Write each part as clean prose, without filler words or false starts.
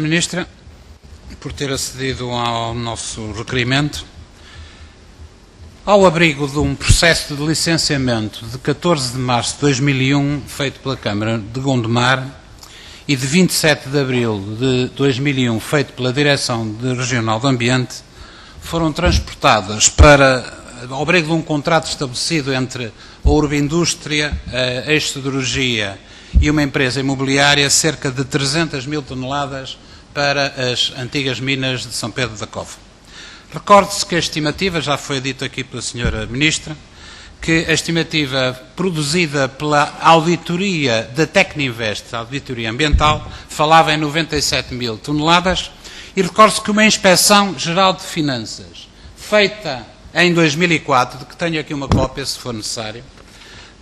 Ministra, por ter acedido ao nosso requerimento. Ao abrigo de um processo de licenciamento de 14 de março de 2001, feito pela Câmara de Gondomar, e de 27 de abril de 2001, feito pela Direção Regional do Ambiente, foram transportadas ao abrigo de um contrato estabelecido entre a Urbindústria, a Ex-Siderurgia e uma empresa imobiliária, cerca de 300 mil toneladas para as antigas minas de São Pedro da Cova. Recorde-se que a estimativa, já foi dito aqui pela Sra. Ministra, que a estimativa produzida pela auditoria da Tecninvest, a auditoria ambiental, falava em 97 mil toneladas, e recorde-se que uma Inspeção Geral de Finanças, feita em 2004, de que tenho aqui uma cópia, se for necessário,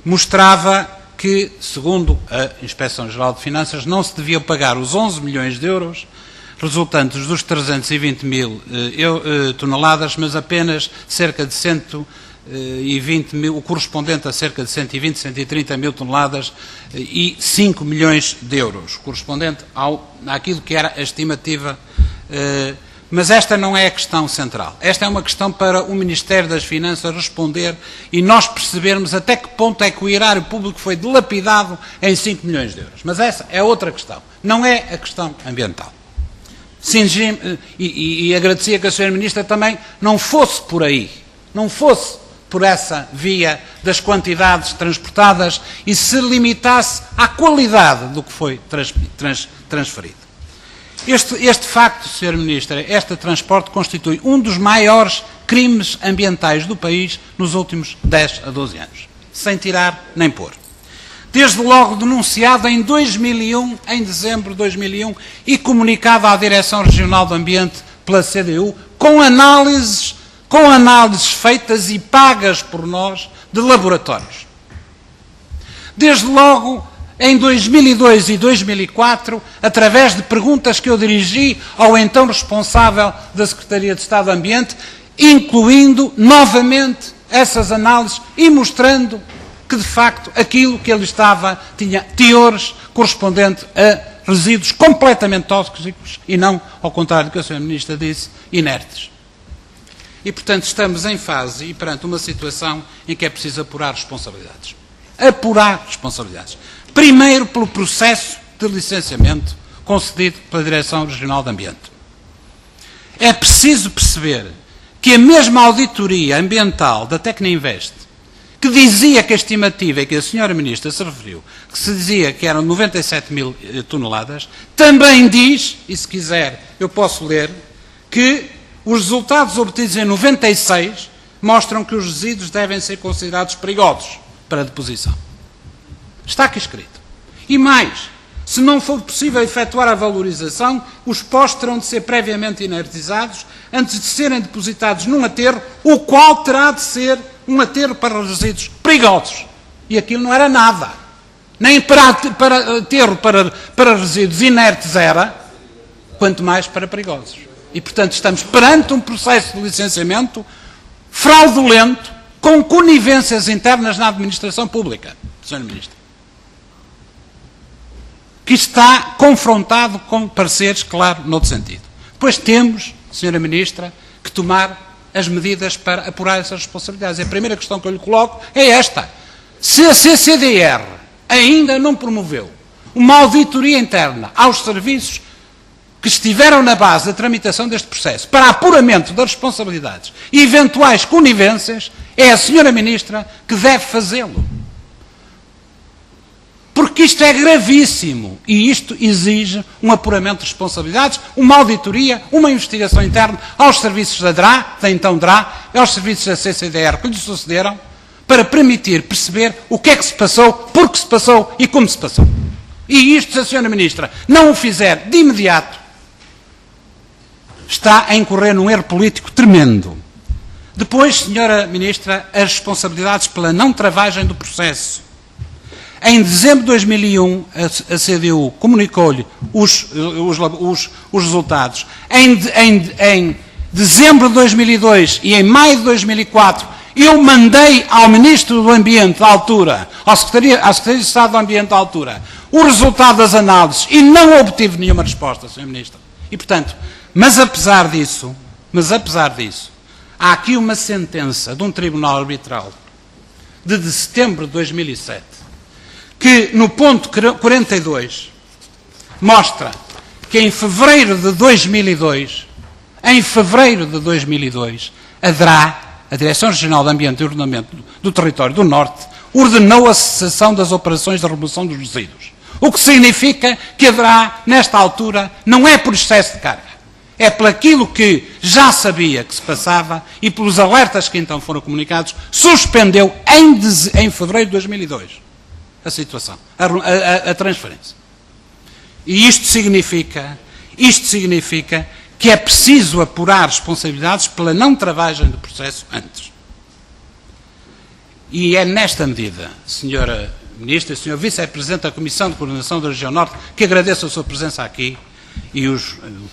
mostrava que, segundo a Inspeção Geral de Finanças, não se deviam pagar os 11 milhões de euros resultantes dos 320 mil toneladas, mas apenas cerca de 120 mil, o correspondente a cerca de 120, 130 mil toneladas e 5 milhões de euros, correspondente àquilo que era a estimativa. Mas esta não é a questão central. Esta é uma questão para o Ministério das Finanças responder e nós percebermos até que ponto é que o erário público foi dilapidado em 5 milhões de euros. Mas essa é outra questão. Não é a questão ambiental. E agradecia que a Sra. Ministra também não fosse por aí, não fosse por essa via das quantidades transportadas e se limitasse à qualidade do que foi transferido. Este facto, Sra. Ministra, este transporte constitui um dos maiores crimes ambientais do país nos últimos 10 a 12 anos, sem tirar nem pôr. Desde logo denunciado em 2001, em dezembro de 2001, e comunicado à Direção Regional do Ambiente pela CDU, com análises feitas e pagas por nós de laboratórios. Desde logo em 2002 e 2004, através de perguntas que eu dirigi ao então responsável da Secretaria de Estado do Ambiente, incluindo novamente essas análises e mostrando que, de facto, aquilo que ele tinha teores correspondentes a resíduos completamente tóxicos e não, ao contrário do que a Sra. Ministra disse, inertes. E, portanto, estamos em fase e perante uma situação em que é preciso apurar responsabilidades. Apurar responsabilidades. Primeiro, pelo processo de licenciamento concedido pela Direção Regional do Ambiente. É preciso perceber que a mesma auditoria ambiental da Tecninvest, que dizia que a estimativa, e que a Sra. Ministra se referiu, que se dizia que eram 97 mil toneladas, também diz, e se quiser eu posso ler, que os resultados obtidos em 96 mostram que os resíduos devem ser considerados perigosos para deposição. Está aqui escrito. E mais, se não for possível efetuar a valorização, os postos terão de ser previamente inertizados antes de serem depositados num aterro, o qual terá de ser um aterro para resíduos perigosos. E aquilo não era nada. Nem para aterro para resíduos inertes era, quanto mais para perigosos. E, portanto, estamos perante um processo de licenciamento fraudulento, com conivências internas na administração pública, Sra. Ministra, que está confrontado com pareceres, claro, noutro sentido. Depois temos, Sra. Ministra, que tomar as medidas para apurar essas responsabilidades. A primeira questão que eu lhe coloco é esta. Se a CCDR ainda não promoveu uma auditoria interna aos serviços que estiveram na base da tramitação deste processo para apuramento das responsabilidades e eventuais conivências, é a Sra. Ministra que deve fazê-lo. Porque isto é gravíssimo e isto exige um apuramento de responsabilidades, uma auditoria, uma investigação interna aos serviços da DRA, da então DRA, e aos serviços da CCDR que lhe sucederam, para permitir perceber o que é que se passou, por que se passou e como se passou. E isto, se a Sra. Ministra não o fizer de imediato, está a incorrer num erro político tremendo. Depois, Sra. Ministra, as responsabilidades pela não travagem do processo. Em dezembro de 2001, a CDU comunicou-lhe os resultados. Em dezembro de 2002 e em maio de 2004, eu mandei ao Ministro do Ambiente da altura, à Secretaria de Estado do Ambiente da altura, o resultado das análises e não obtive nenhuma resposta, Sr. Ministro. E, portanto, mas apesar disso, há aqui uma sentença de um tribunal arbitral de setembro de 2007, que no ponto 42 mostra que em fevereiro de 2002, a Direção Regional de Ambiente e Ordenamento do Território do Norte ordenou a cessação das operações de remoção dos resíduos. O que significa que haverá, nesta altura, não é por excesso de carga, é por aquilo que já sabia que se passava e pelos alertas que então foram comunicados, suspendeu em fevereiro de 2002 a situação, a transferência. E isto significa que é preciso apurar responsabilidades pela não travagem do processo antes. E é nesta medida, Sra. Ministra e Sr. Vice-Presidente da Comissão de Coordenação da Região Norte, que agradeço a sua presença aqui e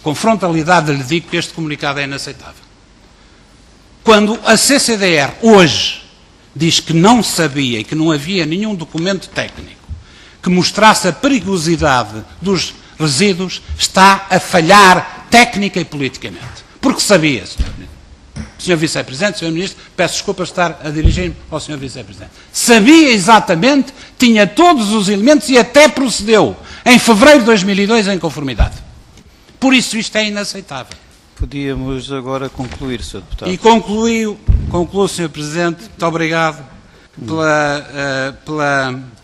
com frontalidade lhe digo que este comunicado é inaceitável. Quando a CCDR hoje diz que não sabia e que não havia nenhum documento técnico que mostrasse a perigosidade dos resíduos, está a falhar técnica e politicamente. Porque sabia, Sr. Vice-Presidente, Sr. Ministro, peço desculpa de estar a dirigir-me ao Sr. Vice-Presidente. Sabia exatamente, tinha todos os elementos e até procedeu em fevereiro de 2002 em conformidade. Por isso isto é inaceitável. Podíamos agora concluir, Sr. Deputado. E concluo, Sr. Presidente, muito obrigado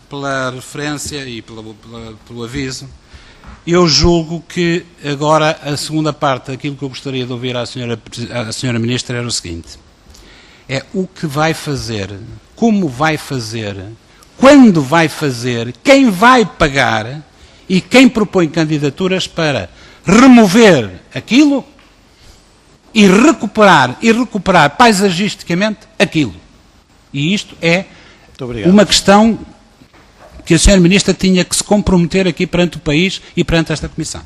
pela referência e pelo aviso. Eu julgo que agora a segunda parte daquilo que eu gostaria de ouvir à senhora Ministra era o seguinte: é o que vai fazer, como vai fazer, quando vai fazer, quem vai pagar e quem propõe candidaturas para remover aquilo e recuperar paisagisticamente aquilo. E isto é uma questão que a Sra. Ministra tinha que se comprometer aqui perante o país e perante esta Comissão.